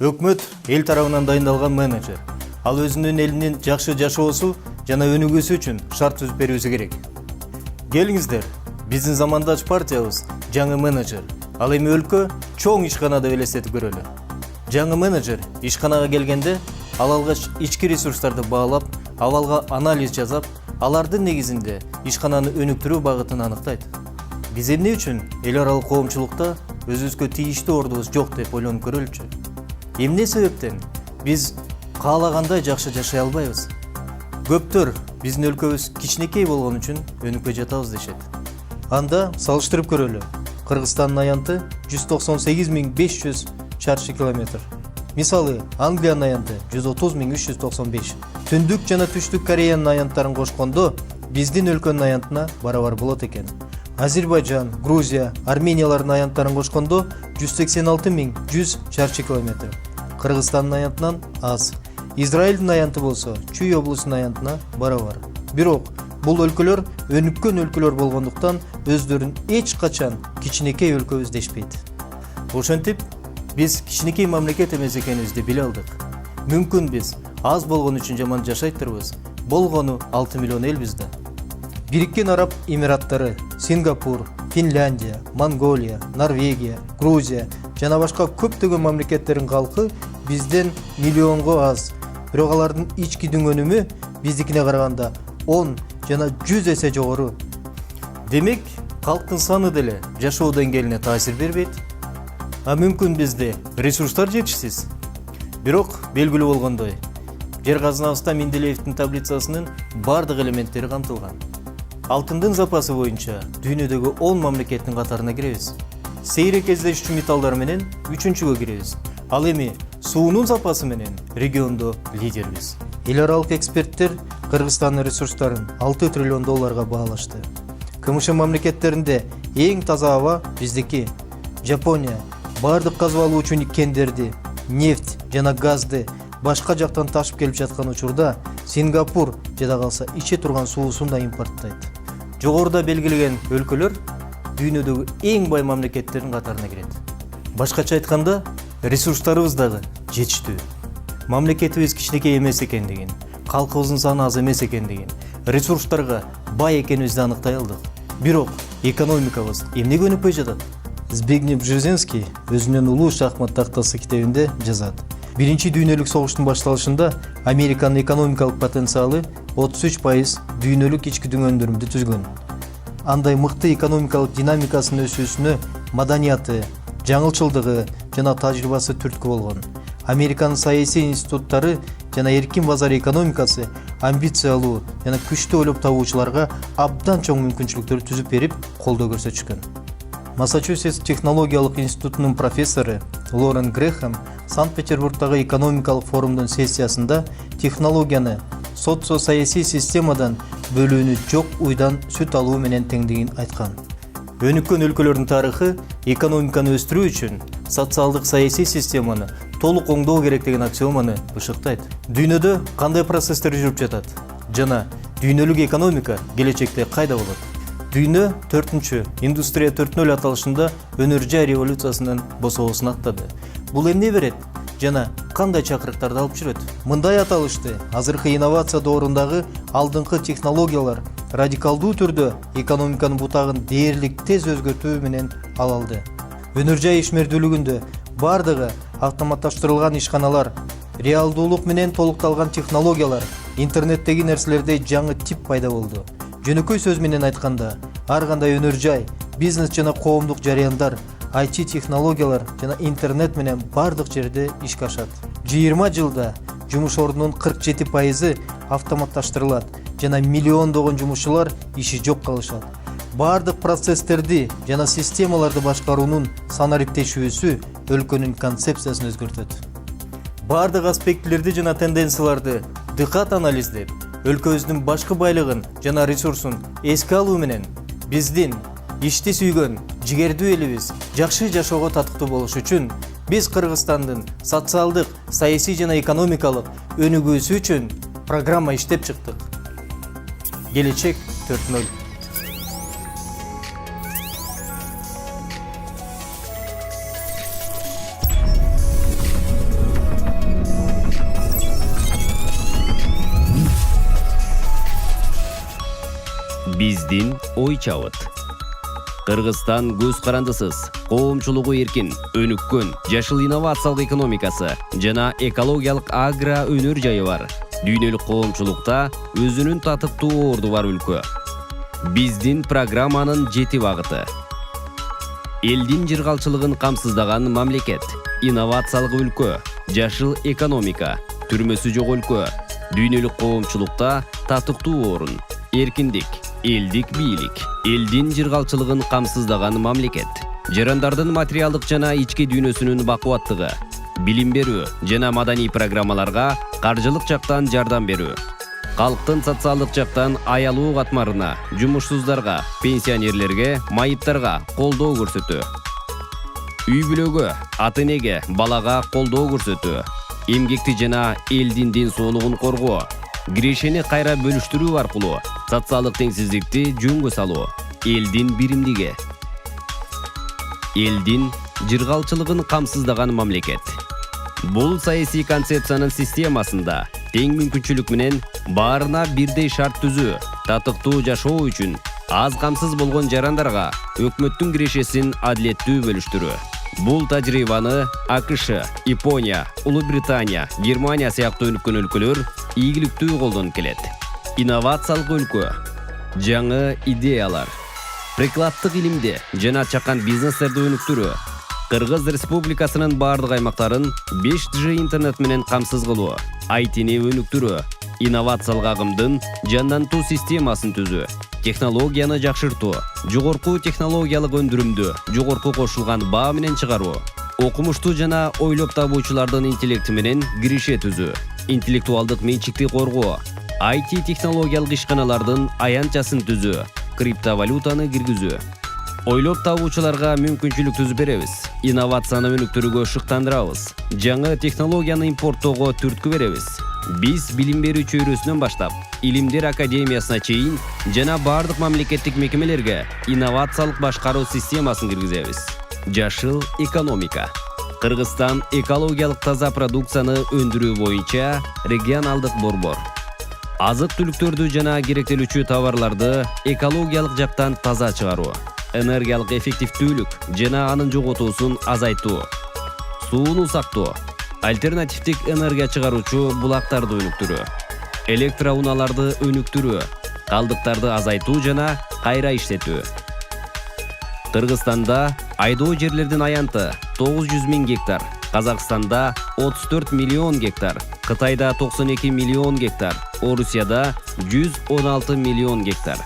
Өкмөт эл тарабынан дайындалган менеджер. Ал өзүнүн элинин жакшы жашоосу жана өнүгүүсү үчүн шарт түзүп берүүсү керек. Келиңиздер, биздин замандаш партиябыз жаңы менеджер. Ал эми өлкө чоң ишканада элестетип көрөлү. Жаңы менеджер ишканага келгенде ал алгач ички ресурстарды баалап, абалга анализ жасап, алардын негизинде ишкананы өнүктүрүү багытын аныктайт. Биз эмне үчүн эл аралык коомчулукта өзүбүзгө тийиштүү ордубуз жок деп ойлонуп көрөлүчү. Эмне себептен биз каалагандай жакшы жашай албайбыз? Көптөр биздин өлкөбүз кичинекей болгон үчүн өнүкпөй жатабыз дешет. Анда салыштырып көрөлү. Кыргызстандын аянты 198.500 чарчы километр. Мисалы, Англиянын аянты 130.395. Түндүк жана түштүк Кореянын аянттарын кошкондо биздин өлкөнүн аянтына барабар болот экен. Азербайжан, Грузия, Армениялардын аянттарын кошкондо 186.100 чарчы километр. Кыргызстандын аянтынан аз. Израилдин аянты болсо Чүй облусунун аянтына барабар. Бирок бул өлкөлөр өнүккөн өлкөлөр болгондуктан өздөрүн эч качан кичинекей өлкөбүз дешпейт. Ошентип, биз кичинекей мамлекет эмес экенибизди биле алдык. Мүмкүн биз аз болгон үчүн жаман жашайттырбыз. Болгону 6 миллион элбиз да. Бириккен Араб Эмираттары, Сингапур, Финляндия, Монголия, Норвегия, Грузия жана башка көптөгөн мамлекеттердин калкы бизден миллионго аз. Бирок алардын ички дүңөнүмү биздикине караганда 10 жана 100 эсе жогору. Демек, калктын саны деле жашоо деңгээлине таасир бербейт. А мүмкүн бизде ресурстар жетишсиз. Бирок белгилүү болгондой, жер казынабызда Менделеевдин таблицасынын бардык элементтери камтылган. Алтындын запасы боюнча дүйнөдөгү 10 мамлекеттин катарына киребиз. Сейрек кездешчү металлдар менен 3-чүгө киребиз. Ал эми суунун запасы менен региондо лидербиз. Эл аралык эксперттер Кыргызстандын ресурстарын 6 триллион долларга баалашты. КМШ мамлекеттеринде эң таза аба биздики. Жапония бардык казып алуучу кендерди, нефть жана газды башка жактан ташып келип жаткан учурда Сингапур жада калса иче турган суусун да импорттойт. Жогоруда белгилеген өлкөлөр дүйнөдөгү эң бай мамлекеттердин катарына кирет. Башкача айтканда, ресурстарыбыз дагы жетиштүү. Мамлекетибиз кичинекей эмес экендигин, калкыбыздын саны аз эмес экендигин, ресурстарга бай экенибизди аныктай алдык. Бирок экономикабыз эмнеге өнүкпөй жатат? Збигнев Бжезинский өзүнүн улуу шахмат тактасы китебинде жазат. Биринчи дүйнөлүк согуштун башталышында Американын экономикалык потенциалы 33% дүйнөлүк ички дүңөндөрүмдү түзгөн. Андай мыкты экономикалык динамикасынын өсүүсүнө маданияты, жаңылчылдыгы жана тажрыйбасы түрткү болгон. Американын саясий институттары жана эркин базар экономикасы амбициялуу жана күчтүү ойлоп табуучуларга абдан чоң мүмкүнчүлүктөр түзүп берип, колдоо көрсөтүшкөн. Массачусетс технологиялык институтунун профессору Лорен Грэхэм Санкт-Петербургдагы экономикалык форумдун сессиясында технологияны социо-саясий системадан бөлүүнү жок уйдан сүт алуу менен теңдигин айткан. Өнүккөн өлкөлөрдүн тарыхы экономиканы өстүрүү үчүн социалдык саясий системаны толук оңдоо керек деген аксиоманы бышыктайт. Дүйнөдө кандай процесстер жүрүп жатат жана дүйнөлүк экономика келечекте кайда болот? Дүйнө 4-чү индустрия 4.0 аталышында өнөр жай революциясынын босоосун аттады. Бул эмне берет жана кандай чакырыктарды алып жүрөт? Мындай аталышты азыркы инновация доорундагы алдыңкы технологиялар радикалдуу түрдө экономиканын бутагын дээрлик тез өзгөртүү менен ала алды. Өнөр жай ишмердүүлүгүндө бардыгы автоматташтырылган ишканалар, реалдуулук менен толукталган технологиялар, интернеттеги нерселердей жаңы тип пайда болду. Жөнөкөй сөз менен айтканда, ар кандай өнөр жай, бизнес жана коомдук жарыяндар, IT технологиялар жана интернет менен бардык жерде ишке ашат. 20 жылда жумуш ордунун 47% автоматташтырылат жана миллиондогон жумушчулар иши жок калышат. Бардык процесстерди жана системаларды башкаруунун санариптешүүсү өлкөнүн концепциясын өзгөртөт. Бардык аспектилерди жана тенденцияларды дыкат анализдеп, өлкөбүздүн башкы байлыгын жана ресурсун эске алуу менен биздин ишти сүйгөн жигердүү элибиз жакшы жашоого татыктуу болуш үчүн биз Кыргызстандын социалдык, саясий жана экономикалык өнүгүүсү үчүн программа иштеп чыктык. Келечек 4.0. биздин ой чабыт. Кыргызстан көз карандысыз, коомчулугу эркин, өнүккөн, жашыл инновациялык экономикасы жана экологиялык агро өнөр жайы бар. Дүйнөлүк коомчулукта өзүнүн татыктуу орду бар өлкө. Биздин программанын 7 багыты. Элдин жыргалчылыгын камсыздаган мамлекет, инновациялык өлкө, жашыл экономика, түрмөсү жок өлкө, дүйнөлүк коомчулукта татыктуу орун, эркиндик, элдик бийлик, элдин жыргалчылыгын камсыздаган мамлекет, жарандардын материалдык жана ички дүйнөсүнүн бакубаттыгы, билим берүү жана маданий программаларга каржылык жактан жардам берүү, калктын социалдык жактан аялуу катмарына, жумушсуздарга, пенсионерлерге, майыптарга колдоо көрсөтүү, үй бүлөгө, ата-энеге, балага колдоо көрсөтүү, эмгекти жана элдин ден соолугун коргоо, кирешени кайра бөлүштүрүү аркылуу социалдык теңсиздикти жөнгө салуу, элдин биримдиги, элдин жыргалчылыгын камсыздаган мамлекет. Бул саясий концепциянын системасында тең мүмкүнчүлүк менен баарына бирдей шарт түзүү, татыктуу жашоо үчүн аз камсыз болгон жарандарга өкмөттүн кирешесин адилеттүү бөлүштүрүү. Бул тажрыйбаны АКШ, Япония, Улуу Британия, Германия сыяктуу өнүккөн өлкөлөр ийгиликтүү колдонуп келет. Инновациялык өлкө, жаңы идеялар, прикладдык илимди жана чакан бизнестерди өнүктүрүү, Кыргыз Республикасынын бардык аймактарын 5G интернет менен камсыз кылуу, IT-ни өнүктүрүү, инновациялык агымдын жандантуу системасын түзүү, технологияны жакшыртуу, жогорку технологиялык өндүрүмдү жогорку кошулган баа менен чыгаруу, окумуштуу жана ойлоп табуучулардын интеллекти менен киреше түзүү, интеллектуалдык менчикти коргоо, IT технологиялык ишканалардын аянтчасын түзүү, криптовалютаны киргизүү. Ойлоп табуучуларга мүмкүнчүлүк түзүп беребиз, инновацияны өнүктүрүүгө шыктандырабыз, жаңы технологияны импорттоого түрткү беребиз. Биз билим берүү чөйрөсүнөн баштап, Илимдер академиясына чейин жана бардык мамлекеттик мекемелерге инновациялык башкаруу системасын киргизебиз. Жашыл экономика. Кыргызстан экологиялык таза продукцияны өндүрүү боюнча регионалдык борбор. Азык-түлүктөрдү жана керектелүүчү товарларды экологиялык жактан таза чыгаруу, энергиялык эффективдүүлүк жана анын жоготуусун азайтуу, сууну сактоо, альтернативдик энергия чыгаруучу булактарды өнүктүрүү, электроунааларды өнүктүрүү, калдыктарды азайтуу жана кайра иштетүү. Кыргызстанда айдоо жерлердин аянты 900 000 гектар, Казакстанда 34 миллион гектар, Кытайда 92 миллион гектар, Орусияда 116 миллион гектар.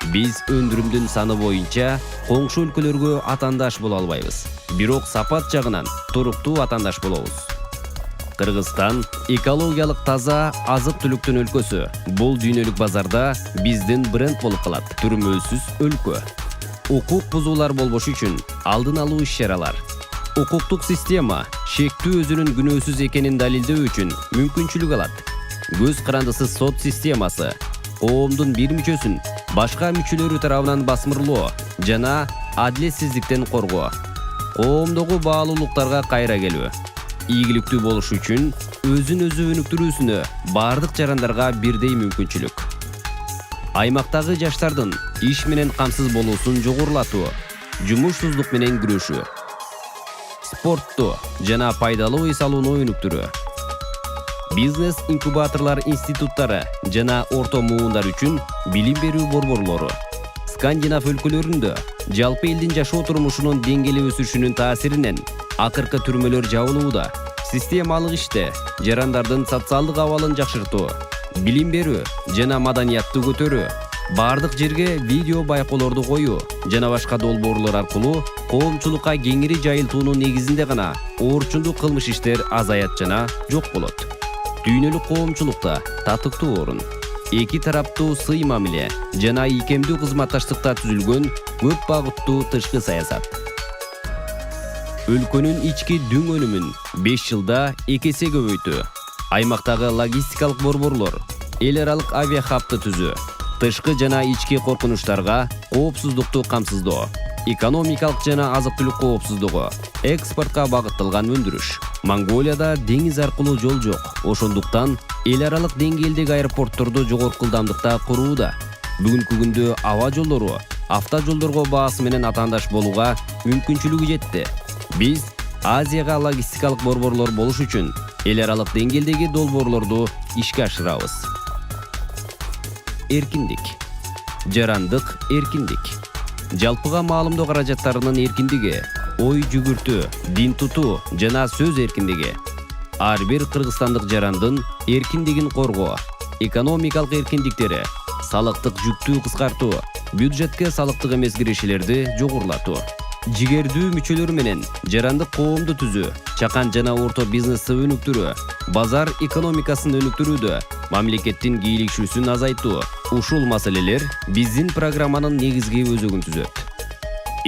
Биз өндүрүмдүн саны боюнча коңшу өлкөлөргө атаандаш боло албайбыз, бирок сапат жагынан туруктуу атаандаш болобуз. Кыргызстан экологиялык таза азык-түлүктүн өлкөсү. Бул дүйнөлүк базарда биздин бренд болуп калат. Түрмөөсүз өлкө. Укук бузуулар болбош үчүн алдын алуу иш-чаралар. Укуктук система шектүү өзүнүн күнөөсүз экенин далилдөө үчүн мүмкүнчүлүк алат. Көз карандысыз сот системасы коомдун бир мүчөсүн башка мүчөлөрү тарабынан басмырлоо жана адилетсиздиктен коргоо. Коомдогу баалуулуктарга кайра келүү. Ийгиликтүү болуш үчүн өзүн өзү өнүктүрүүсүнө бардык жарандарга бирдей мүмкүнчүлүк. Аймактагы жаштардын иш менен камсыз болуусун жогорулатуу, жумушсуздук менен күрөшүү. Спортту жана пайдалуу эс алууну өнүктүрүү. Бизнес инкубаторлар институттары жана орто муундар үчүн билим берүү борборлору. Скандинав өлкөлөрүндө жалпы элдин жашоо турмушунун деңгээли өсүшүнүн таасиринен акыркы түрмөлөр жабылууда. Системалык иште жарандардын социалдык абалын жакшыртуу, билим берүү жана маданиятты көтөрүү, бардык жерге видео байкоолорду коюу жана башка долбоорлор аркылуу коомчулукка кеңири жайылтуунун негизинде гана оорчундук кылмыш иштер азаят жана жок болот. Дүйнөлүк коомчулукта татыктуу орун, эки тараптуу сый мамиле жана ийкемдүү кызматташтыкта түзүлгөн көп багыттуу тышкы саясат. Өлкөнүн ички дүң өнүмүн 5 жылда 2 эсе көбөйтүү. Аймактагы логистикалык борборлор, эл аралык авиахабты түзүү, тышкы жана ички коркунучтарга коопсуздукту камсыздоо, экономикалык жана азык-түлүк коопсуздугу, экспортко багытталган өндүрүш. Монголияда деңиз аркылуу жол жок, ошондуктан эл аралык деңгээлдеги аэропортторду жогорку ылдамдыкта курууда. Бүгүнкү күндө аба жолдору автожолдорго баасы менен атаандаш болууга мүмкүнчүлүгү жетти. Биз Азияга логистикалык борборлор болуш үчүн эл аралык деңгээлдеги долбоорлорду ишке ашырабыз. Эркиндик. Жарандык эркиндик. Жалпыга маалымдоо каражаттарынын эркиндиги, ой жүгүртүү, дин тутуу жана сөз эркиндиги. Ар бир кыргызстандык жарандын эркиндигин коргоо, экономикалык эркиндиктери, салыктык жүктүү кыскартуу, бюджетке салыктык эмес кирешелерди жогорулатуу, жигердүү мүчөлөр менен жарандык коомду түзүү, чакан жана орто бизнести өнүктүрүү, базар экономикасын өнүктүрүүдө мамлекеттин кийлигишүүсүн азайтуу. Ушул маселелер биздин программанын негизги өзөгүн түзөт.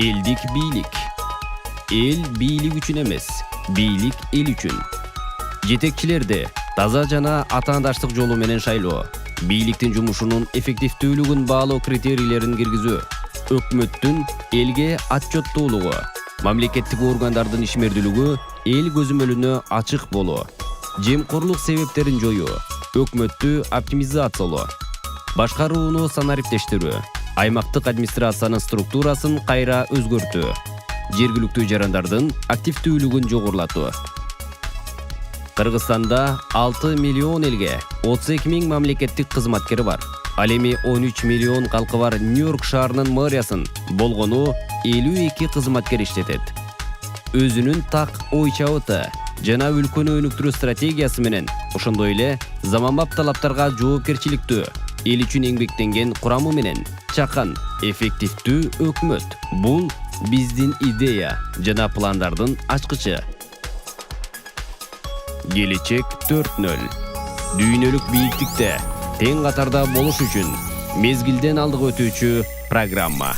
Элдик бийлик. Эл бийлик үчүн эмес, бийлик эл үчүн. Жетекчилерди таза жана атаандаштык жолу менен шайлоо, бийликтин жумушунун эффективдүүлүгүн баалоо критерийлерин киргизүү, өкмөттүн элге отчеттуулугу, мамлекеттик органдардын ишмердүүлүгү эл көзөмөлүнө ачык болуу, жемкорлук себептерин жоюу, өкмөттү оптимизациялоо, башкарууну санариптештирүү, аймактык администрациянын структурасын кайра өзгөртүү, жергиликтүү жарандардын активдүүлүгүн жогорулатуу. Кыргызстанда 6 миллион элге 32 000 мамлекеттик кызматкери бар. Ал эми 13 миллион калкы бар Нью-Йорк шаарынын мэриясын болгону 52 кызматкер иштетет. Өзүнүн так ой чабыты жана өлкөнү өнүктүрүү стратегиясы менен ошондой эле заманбап талаптарга жоопкерчиликтүү, эл үчүн эмгектенген курамы менен чакан эффективдүү өкмөт. Бул биздин идея жана пландардын ачкычы. Келечек 4.0. Дүйнөлүк бийиктикте тең катарда болуш үчүн мезгилден алдык өтүүчү программа.